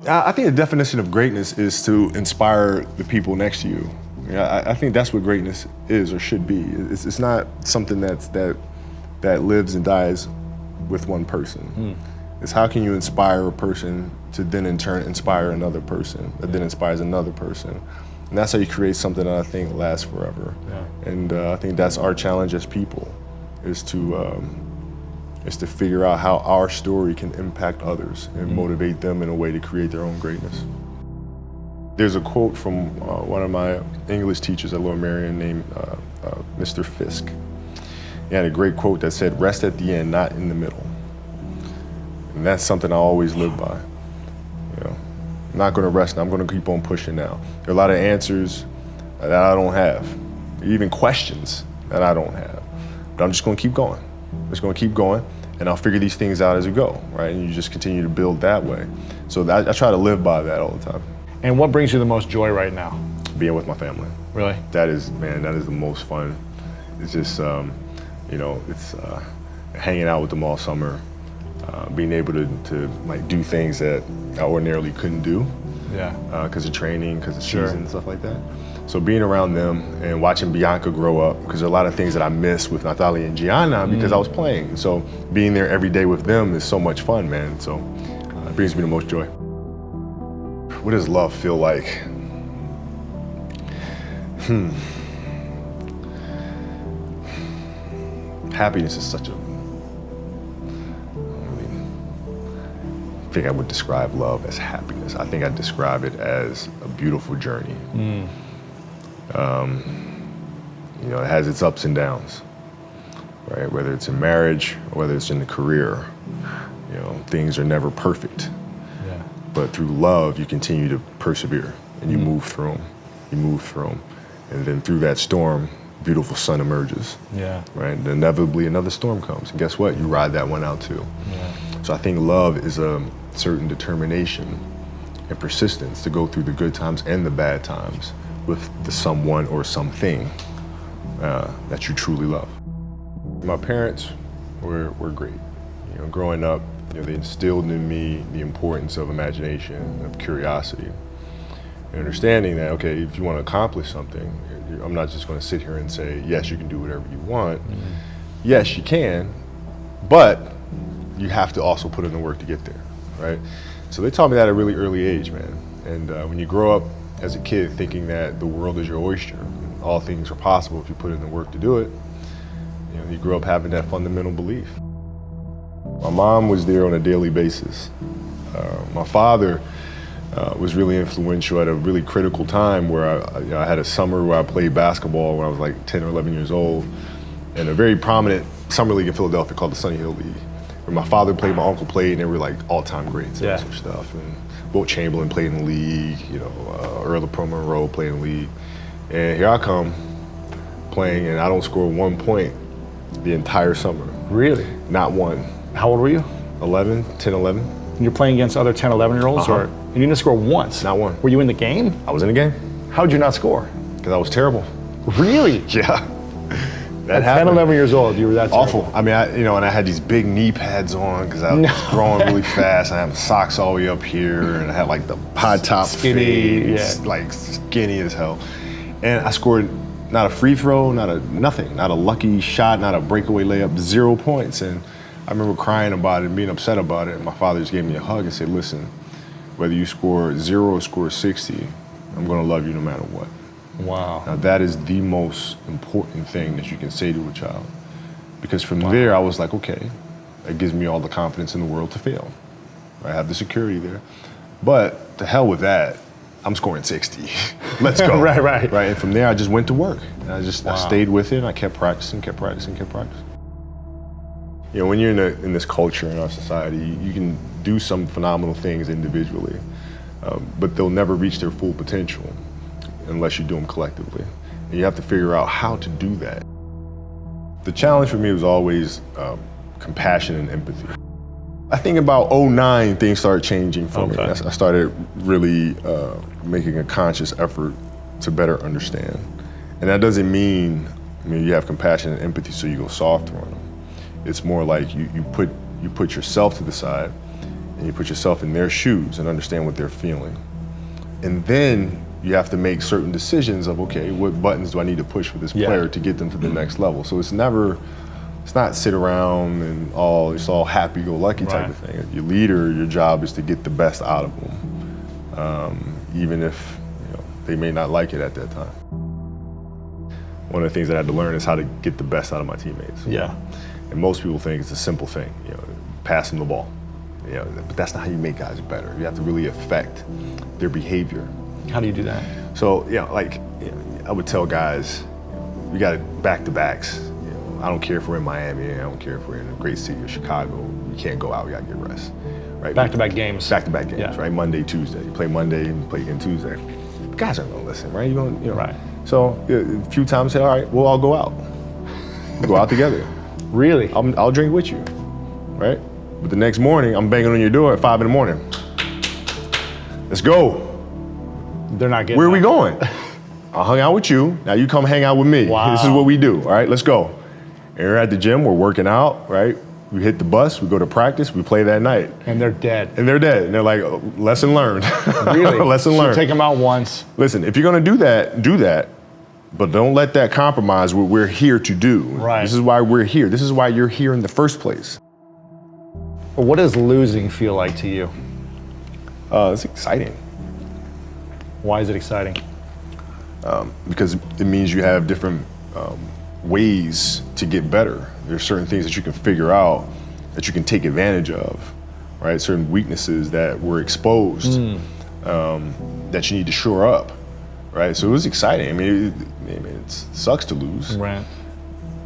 I think the definition of greatness is to inspire the people next to you. Yeah, I think that's what greatness is or should be. It's not something that lives and dies with one person. It's how can you inspire a person to then in turn inspire another person that then inspires another person. And that's how you create something that I think lasts forever. Yeah. And I think that's our challenge as people, is to figure out how our story can impact others and motivate them in a way to create their own greatness. There's a quote from one of my English teachers at Lower Merion named Mr. Fisk. He had a great quote that said, "Rest at the end, not in the middle." And that's something I always live by. You know, I'm not gonna rest, I'm gonna keep on pushing now. There are a lot of answers that I don't have, even questions that I don't have. But I'm just gonna keep going. I'm just gonna keep going, and I'll figure these things out as we go, right? And you just continue to build that way. So I try to live by that all the time. And what brings you the most joy right now? Being with my family. Really? That is the most fun. It's just, it's hanging out with them all summer, being able to like do things that I ordinarily couldn't do. Yeah. Because of training, because of season and stuff like that. So being around them and watching Bianca grow up, because there are a lot of things that I miss with Natalia and Gianna because I was playing. So being there every day with them is so much fun, man. So it brings me the most joy. What does love feel like? Happiness is such a, I think I would describe love as happiness. I think I'd describe it as a beautiful journey. It has its ups and downs, right? Whether it's in marriage or whether it's in the career, things are never perfect. Yeah. But through love, you continue to persevere and you move through them. You move through them. And then through that storm, beautiful sun emerges. Yeah. Right? And inevitably another storm comes. And guess what? You ride that one out too. Yeah. So I think love is a certain determination and persistence to go through the good times and the bad times with the someone or something that you truly love. My parents were great. Growing up, they instilled in me the importance of imagination, of curiosity, and understanding that, okay, if you want to accomplish something, I'm not just going to sit here and say, yes, you can do whatever you want. Yes, you can, but you have to also put in the work to get there, right? So they taught me that at a really early age, man. And when you grow up as a kid thinking that the world is your oyster, and all things are possible if you put in the work to do it, you grow up having that fundamental belief. My mom was there on a daily basis. My father was really influential at a really critical time where I had a summer where I played basketball when I was like 10 or 11 years old, in a very prominent summer league in Philadelphia called the Sunny Hill League, where my father played, my uncle played, and they were like all-time greats and some stuff. And Wilt Chamberlain played in the league, Earl of Pro Monroe played in the league. And here I come playing, and I don't score 1 point the entire summer. Really? Not one. How old were you? 10, 11. And you're playing against other 10, 11-year-olds? Or and you didn't score once? Not one. Were you in the game? I was in the game. How'd you not score? Because I was terrible. Really? Yeah. That At 10, 11 years old, you were that awful. terrible. I mean, and I had these big knee pads on because I was growing really fast. I had socks all the way up here, and I had like the high top skinny, fade, like skinny as hell. And I scored not a free throw, nothing, not a lucky shot, not a breakaway layup, 0 points. And I remember crying about it and being upset about it. And my father just gave me a hug and said, "Listen, whether you score 0 or score 60, I'm gonna love you no matter what." Wow. Now that is the most important thing that you can say to a child. Because from there, I was like, okay, that gives me all the confidence in the world to fail. I have the security there. But to hell with that, I'm scoring 60. Let's go. Right. And from there, I just went to work. And I stayed with it, and I kept practicing. When you're in this culture, in our society, you can do some phenomenal things individually, but they'll never reach their full potential unless you do them collectively. And you have to figure out how to do that. The challenge for me was always compassion and empathy. I think about 2009, things started changing for me. I started really making a conscious effort to better understand. And that doesn't mean, you have compassion and empathy so you go softer on them. It's more like you put yourself to the side and you put yourself in their shoes and understand what they're feeling. And then you have to make certain decisions of, okay, what buttons do I need to push for this player to get them to the next level? So it's not sit around and it's all happy-go-lucky type of thing. Your leader, your job is to get the best out of them, even if they may not like it at that time. One of the things that I had to learn is how to get the best out of my teammates. Yeah. And most people think it's a simple thing, pass them the ball. But that's not how you make guys better. You have to really affect their behavior. How do you do that? So, I would tell guys, we got back-to-backs. I don't care if we're in Miami, I don't care if we're in a great city of Chicago, we can't go out, we gotta get rest. Right? Back-to-back games. Back-to-back games, right? Monday, Tuesday. You play Monday and you play again Tuesday. Guys aren't gonna listen, right? Right. So a few times I say, all right, we'll all go out. We'll go out together. Really? I'll drink with you, right? But the next morning, I'm banging on your door at 5 a.m. Let's go. They're not getting Where are we that. going? I hung out with you, now you come hang out with me. Wow. This is what we do, all right, let's go. And we're at the gym, we're working out, right? We hit the bus, we go to practice, we play that night. And they're dead. And they're dead, and they're like, oh, lesson learned. Really? Lesson So learned. take them out once. Listen, if you're gonna do that, but don't let that compromise what we're here to do. Right. This is why we're here. This is why you're here in the first place. What does losing feel like to you? It's exciting. Why is it exciting? Because it means you have different ways to get better. There's certain things that you can figure out that you can take advantage of, right? Certain weaknesses that were exposed that you need to shore up, right? So it was exciting. I mean, it sucks to lose, Right.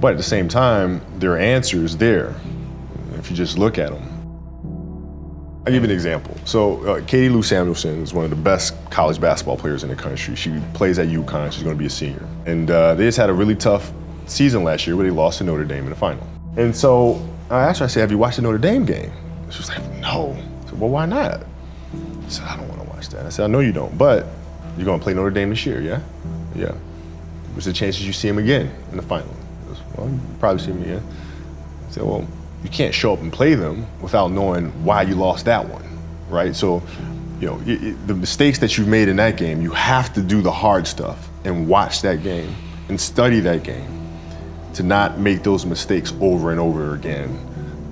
but at the same time, there are answers there if you just look at them. I'll give you an example. So Katie Lou Samuelson is one of the best college basketball players in the country. She plays at UConn. She's going to be a senior. And they just had a really tough season last year where they lost to Notre Dame in the final. And so I asked her, I said, have you watched the Notre Dame game? She was like, no. I said, well, why not? I said, I don't want to watch that. I said, I know you don't, but you're going to play Notre Dame this year, yeah? Yeah. What's the chances you see him again in the final? She goes, well, you probably see him again. I said, well, you can't show up and play them without knowing why you lost that one, right? So, the mistakes that you've made in that game, you have to do the hard stuff and watch that game and study that game to not make those mistakes over and over again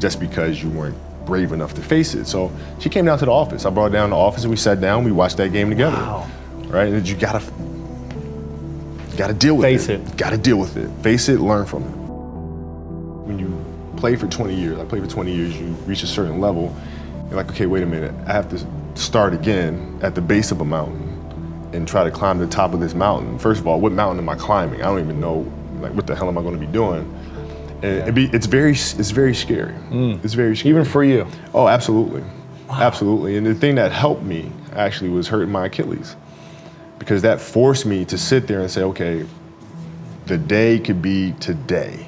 just because you weren't brave enough to face it. So she came down to the office. I brought her down to the office and we sat down, we watched that game together. Wow. Right? And you gotta deal with Face it. it. Gotta deal with it. Face it, learn from it. When you play for 20 years, I played for 20 years, you reach a certain level, you're like, okay, wait a minute, I have to start again at the base of a mountain and try to climb the top of this mountain. First of all, what mountain am I climbing? I don't even know, what the hell am I gonna be doing? And it's very scary. It's very scary. Even for you? Oh, absolutely. Wow. Absolutely. And the thing that helped me actually was hurting my Achilles, because that forced me to sit there and say, okay, the day could be today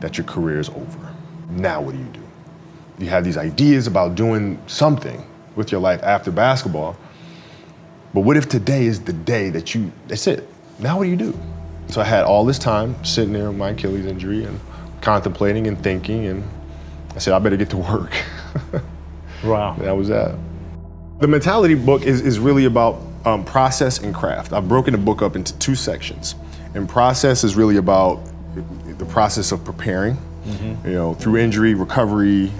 that your career is over. Now what do? You have these ideas about doing something with your life after basketball, but what if today is the day that's it? Now what do you do? So I had all this time sitting there with my Achilles injury and contemplating and thinking, and I said, I better get to work. Wow. That was that. The mentality book is really about process and craft. I've broken the book up into 2 sections. And process is really about the process of preparing, through injury, recovery,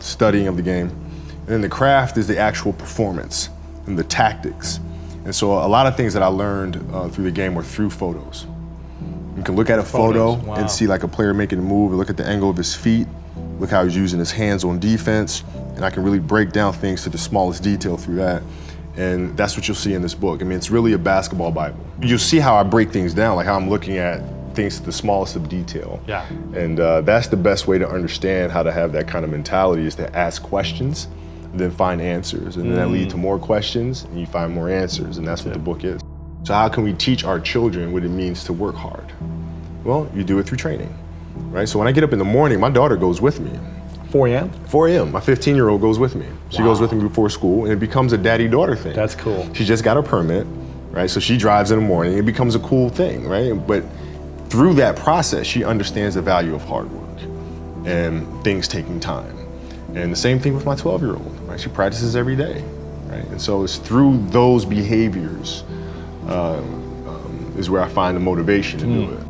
studying of the game. And then the craft is the actual performance and the tactics. And so a lot of things that I learned through the game were through photos. You can look at a photo Wow. and see like a player making a move, and look at the angle of his feet, look how he's using his hands on defense, and I can really break down things to the smallest detail through that. And that's what you'll see in this book. I mean, it's really a basketball Bible. You'll see how I break things down, like how I'm looking at things to the smallest of detail. Yeah. And that's the best way to understand how to have that kind of mentality, is to ask questions, then find answers. And then that lead to more questions, and you find more answers, and that's what the book is. So how can we teach our children what it means to work hard? Well, you do it through training, right? So when I get up in the morning, my daughter goes with me. 4 a.m.? 4 a.m., my 15-year-old goes with me. She goes with me before school, and it becomes a daddy-daughter thing. That's cool. She just got her permit, right? So she drives in the morning. It becomes a cool thing, right? But through that process, she understands the value of hard work and things taking time. And the same thing with my 12-year-old, right? right? She practices every day, right? And so it's through those behaviors is where I find the motivation to do it.